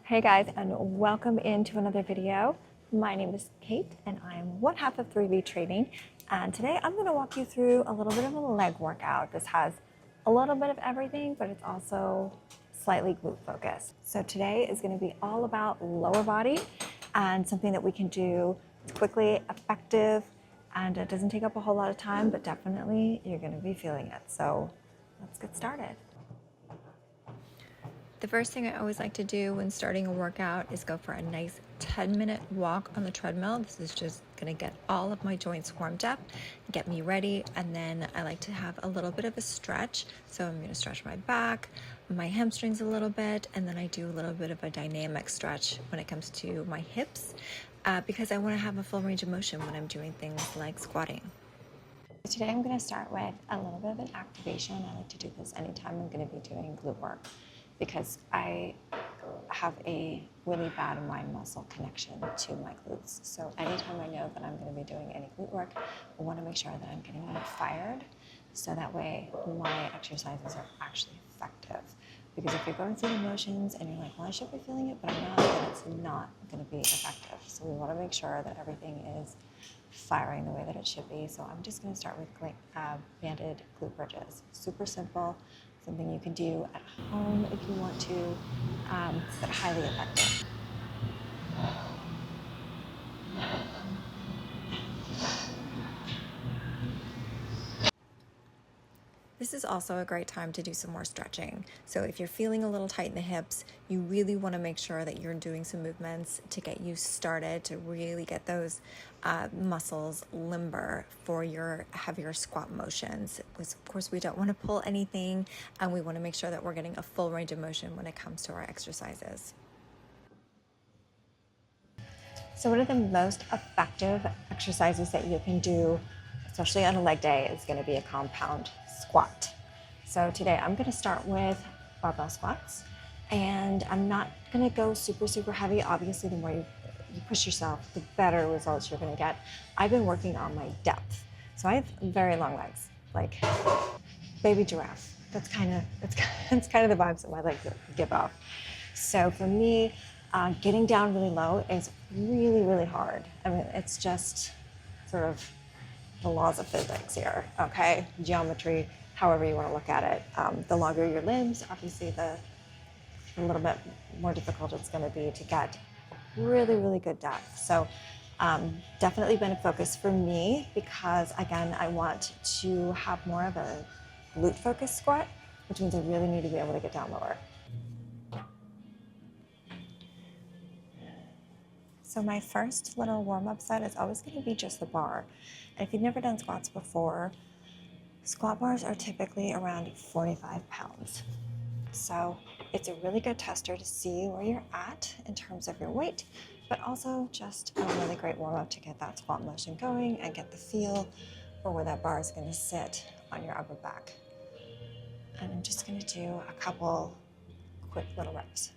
Hey guys, and welcome into another video. My name is Kate and I'm one half of 3V Training, and today I'm going to walk you through a little bit of a leg workout. This has a little bit of everything, but it's also slightly glute focused. So today is going to be all about lower body and something that we can do quickly, effective, and it doesn't take up a whole lot of time, but definitely you're going to be feeling it. So let's get started. The first thing I always like to do when starting a workout is go for a nice 10-minute walk on the treadmill. This is just going to get all of my joints warmed up, get me ready, and then I like to have a little bit of a stretch. So I'm going to stretch my back, my hamstrings a little bit, and then I do a little bit of a dynamic stretch when it comes to my hips because I want to have a full range of motion when I'm doing things like squatting. Today I'm going to start with a little bit of an activation. I like to do this anytime I'm going to be doing glute work, because I have a really bad mind muscle connection to my glutes. So anytime I know that I'm going to be doing any glute work, I want to make sure that I'm getting them fired, so that way my exercises are actually effective. Because if you're going through the motions and you're like, well, I should be feeling it, but I'm not, then it's not going to be effective. So we want to make sure that everything is firing the way that it should be. So I'm just going to start with banded glute bridges. Super simple. Something you can do at home if you want to, but highly effective. This is also a great time to do some more stretching. So if you're feeling a little tight in the hips, you really want to make sure that you're doing some movements to get you started, to really get those muscles limber for your heavier squat motions. Because of course we don't want to pull anything, and we want to make sure that we're getting a full range of motion when it comes to our exercises. So one of the most effective exercises that you can do, especially on a leg day, is going to be a compound squat. So today I'm going to start with barbell squats, and I'm not going to go super heavy. Obviously, the more you push yourself, the better results you're going to get. I've been working on my depth. So I have very long legs, like baby giraffe. That's kind of the vibes that my legs give off. So for me, getting down really low is really hard. I mean, it's just sort of the laws of physics here, okay? Geometry, however you want to look at it. The longer your limbs, obviously a little bit more difficult it's going to be to get really good depth. So definitely been a focus for me, because again, I want to have more of a glute focused squat, which means I really need to be able to get down lower. So my first little warm-up set is always going to be just the bar. And if you've never done squats before, squat bars are typically around 45 pounds. So it's a really good tester to see where you're at in terms of your weight, but also just a really great warm-up to get that squat motion going and get the feel for where that bar is going to sit on your upper back. And I'm just going to do a couple quick little reps.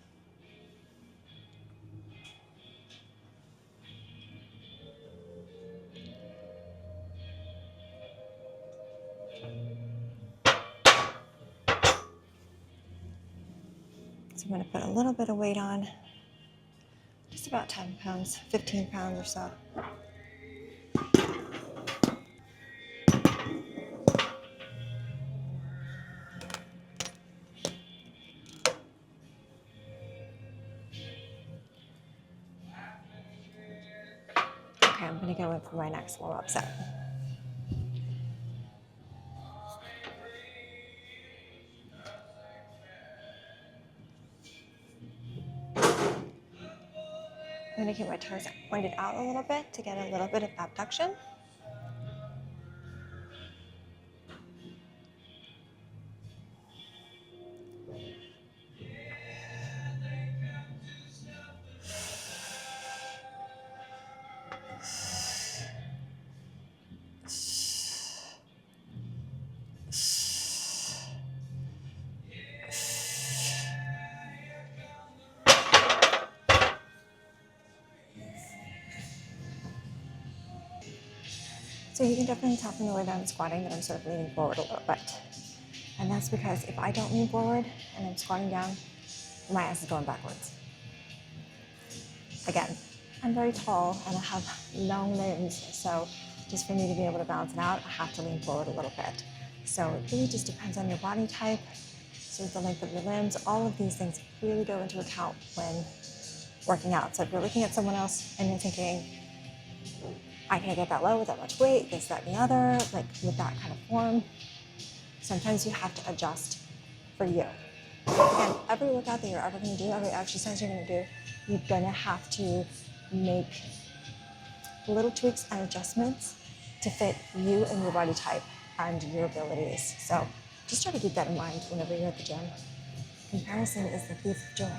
So I'm going to put a little bit of weight on, just about 10 pounds, 15 pounds or so. Okay, I'm going to go in for my next warm-up set. I'm going to keep my toes pointed out a little bit to get a little bit of abduction. So you can definitely tell from the way that I'm squatting that I'm sort of leaning forward a little bit. And that's because if I don't lean forward and I'm squatting down, my ass is going backwards. Again, I'm very tall and I have long limbs, so just for me to be able to balance it out, I have to lean forward a little bit. So it really just depends on your body type, so the length of your limbs, all of these things really go into account when working out. So if you're looking at someone else and you're thinking, I can't get that low with that much weight, this, that, and the other, like with that kind of form, sometimes you have to adjust for you. Again, every workout that you're ever going to do, every exercise you're going to do, you're going to have to make little tweaks and adjustments to fit you and your body type and your abilities. So just try to keep that in mind whenever you're at the gym. Comparison is the thief of joy.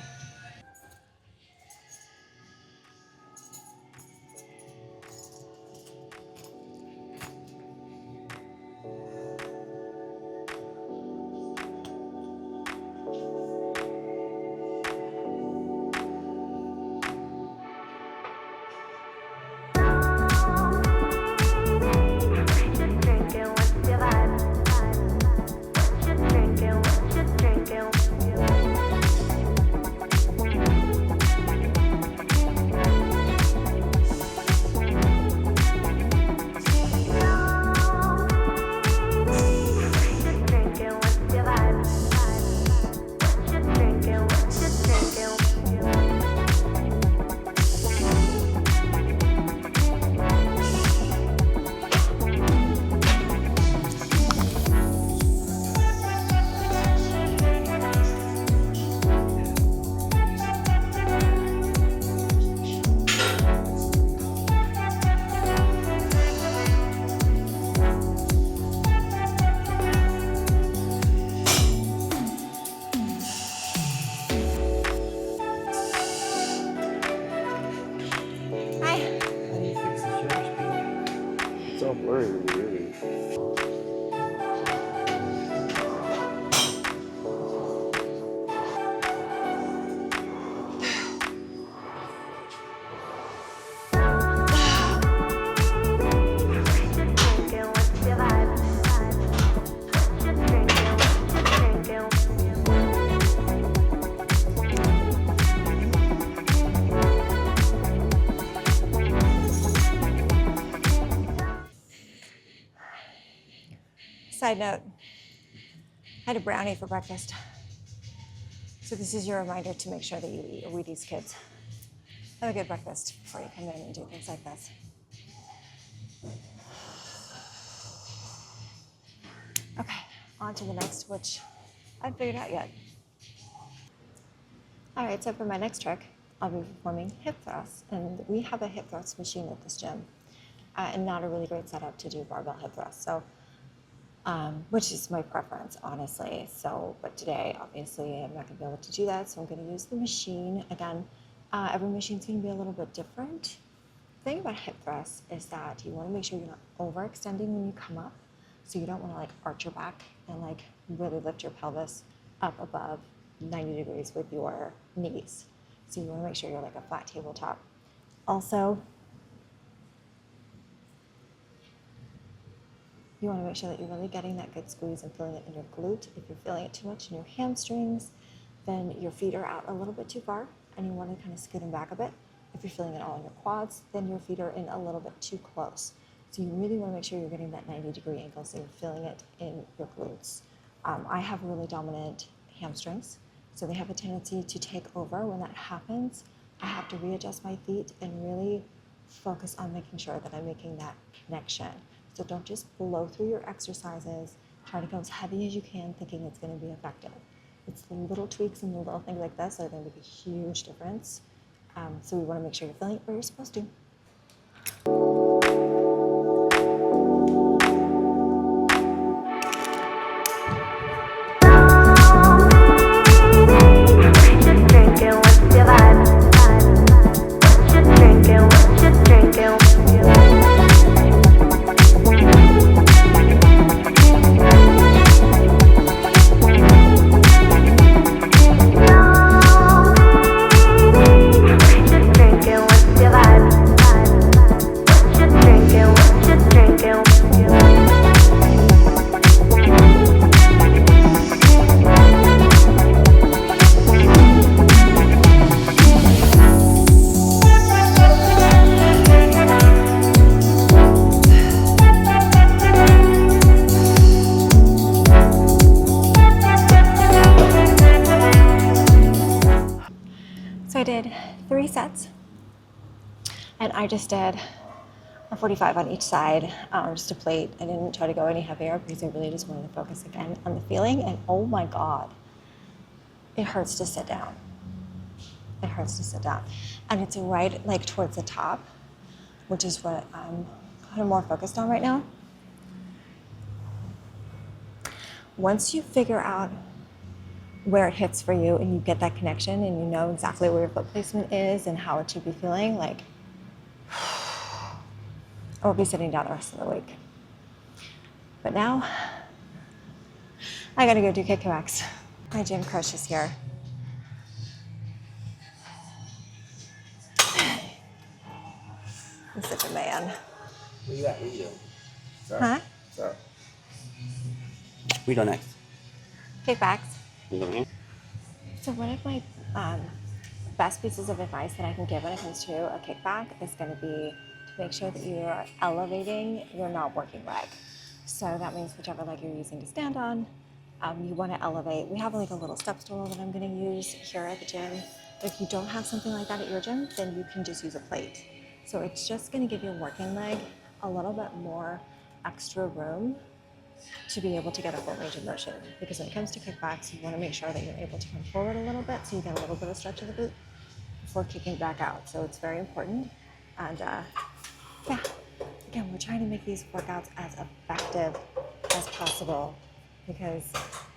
Side note, I had a brownie for breakfast. So this is your reminder to make sure that you eat a Wheaties, kids. Have a good breakfast before you come in and do things like this. Okay, on to the next, which I haven't figured out yet. All right, so for my next trick, I'll be performing hip thrusts. And we have a hip thrust machine at this gym, and not a really great setup to do barbell hip thrusts. So which is my preference, honestly. So, but today, obviously, I'm not gonna be able to do that, so I'm gonna use the machine. Again, every machine's gonna be a little bit different. The thing about hip thrusts is that you wanna make sure you're not overextending when you come up. So you don't wanna like arch your back and like really lift your pelvis up above 90 degrees with your knees. So you wanna make sure you're like a flat tabletop. Also, you want to make sure that you're really getting that good squeeze and feeling it in your glute. If you're feeling it too much in your hamstrings, then your feet are out a little bit too far and you want to kind of scoot them back a bit. If you're feeling it all in your quads, then your feet are in a little bit too close. So you really want to make sure you're getting that 90-degree angle so you're feeling it in your glutes. I have really dominant hamstrings, so they have a tendency to take over. When that happens, I have to readjust my feet and really focus on making sure that I'm making that connection. So don't just blow through your exercises. Try to go as heavy as you can, thinking it's going to be effective. It's the little tweaks and the little things like this that are going to make a huge difference. So we want to make sure you're feeling it where you're supposed to. So I did 3 sets, and I just did a 45 on each side, just a plate. I didn't try to go any heavier because I really just wanted to focus again on the feeling. And oh my God, it hurts to sit down. It hurts to sit down. And it's right like towards the top, which is what I'm kind of more focused on right now. Once you figure out where it hits for you and you get that connection and you know exactly where your foot placement is and how it should be feeling, like, I will be sitting down the rest of the week. But now, I gotta go do kickbacks. My gym crush is here. He's such a man. Where you at? What you doing? Sorry. Huh? Sorry. We go next. Kickbacks. You go here? So one of my best pieces of advice that I can give when it comes to a kickback is going to be to make sure that you are elevating your not working leg. So that means whichever leg you're using to stand on, you want to elevate. We have like a little step stool that I'm going to use here at the gym. But if you don't have something like that at your gym, then you can just use a plate. So it's just going to give your working leg a little bit more extra room to be able to get a full range of motion. Because when it comes to kickbacks, you want to make sure that you're able to come forward a little bit so you get a little bit of stretch of the boot before kicking back out. So it's very important. And yeah, again, we're trying to make these workouts as effective as possible because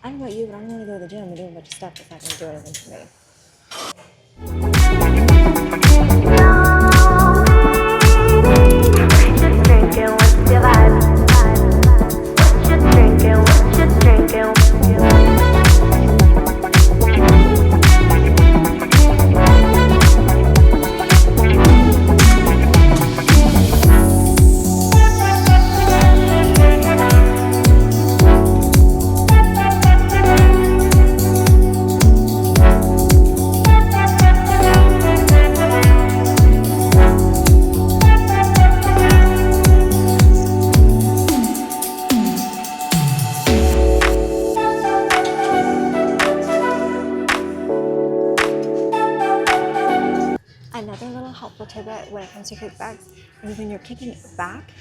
I don't know about you, but I don't want to go to the gym and do a bunch of stuff that's not going to do anything for me. Another little helpful tidbit when it comes to kickbacks is when you're kicking back,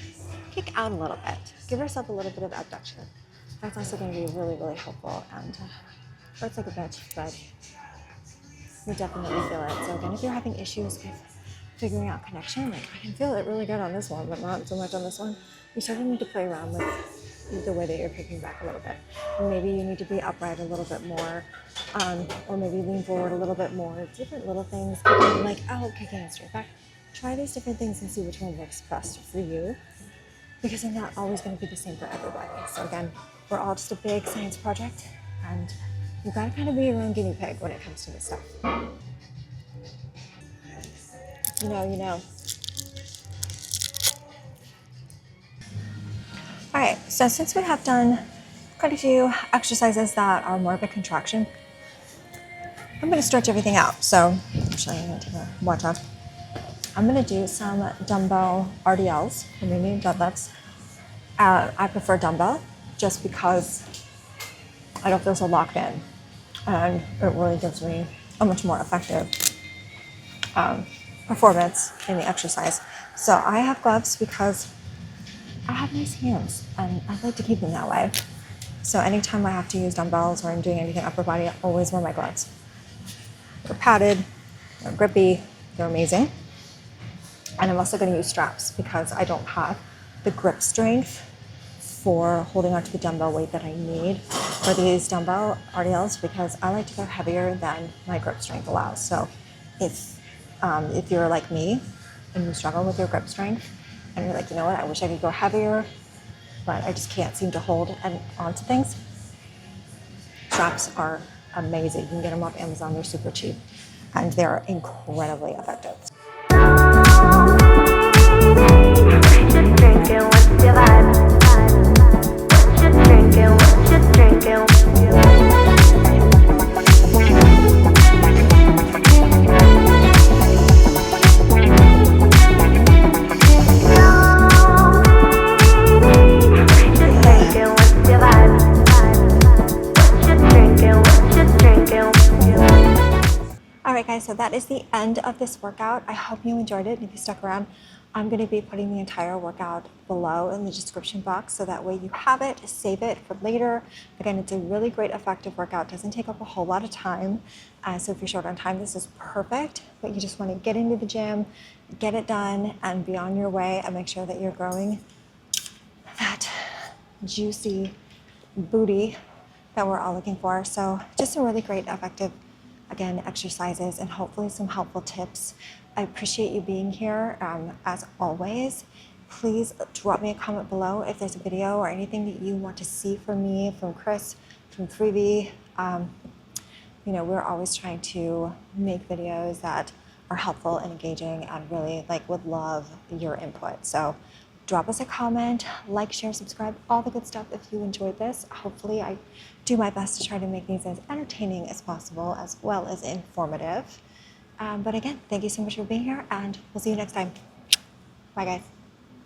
kick out a little bit. Give yourself a little bit of abduction. That's also going to be really, really helpful. And hurts like a bitch, but you definitely feel it. So again, if you're having issues with figuring out connection, like I can feel it really good on this one, but not so much on this one, you sort of need to play around with the way that you're kicking back a little bit. And maybe you need to be upright a little bit more, or maybe lean forward a little bit more. Different little things, kicking like out, kicking it straight back. Try these different things and see which one works best for you, because they're not always going to be the same for everybody. So again, we're all just a big science project, and you've got to kind of be your own guinea pig when it comes to this stuff. You know. All right, so since we have done quite a few exercises that are more of a contraction, I'm going to stretch everything out. So actually, I'm going to take a watch off. I'm going to do some dumbbell RDLs, or maybe deadlifts. I prefer dumbbell just because I don't feel so locked in, and it really gives me a much more effective performance in the exercise. So I have gloves because I have nice hands and I like to keep them that way. So anytime I have to use dumbbells or I'm doing anything upper body, I always wear my gloves. They're padded, they're grippy, they're amazing. And I'm also going to use straps because I don't have the grip strength for holding onto the dumbbell weight that I need for these dumbbell RDLs, because I like to go heavier than my grip strength allows. So if you're like me and you struggle with your grip strength and you're like, you know what, I wish I could go heavier, but I just can't seem to hold onto things, straps are amazing. You can get them off Amazon, they're super cheap, and they're incredibly effective. Alright guys, so so that is the end of this workout. I hope you enjoyed it. If you stuck around, I'm going to be putting the entire workout below in the description box, so that way you have it, save it for later. Again, it's a really great effective workout. Doesn't take up a whole lot of time. So if you're short on time, this is perfect, but you just want to get into the gym, get it done, and be on your way, and make sure that you're growing that juicy booty that we're all looking for. So just some really great effective, again, exercises and hopefully some helpful tips. I appreciate you being here. As always, please drop me a comment below if there's a video or anything that you want to see from me, from Chris, from Freebie. You know, we're always trying to make videos that are helpful and engaging, and really would love your input. So drop us a comment, like, share, subscribe, all the good stuff if you enjoyed this. Hopefully I do my best to try to make these as entertaining as possible, as well as informative. But again, thank you so much for being here, and we'll see you next time. Bye, guys.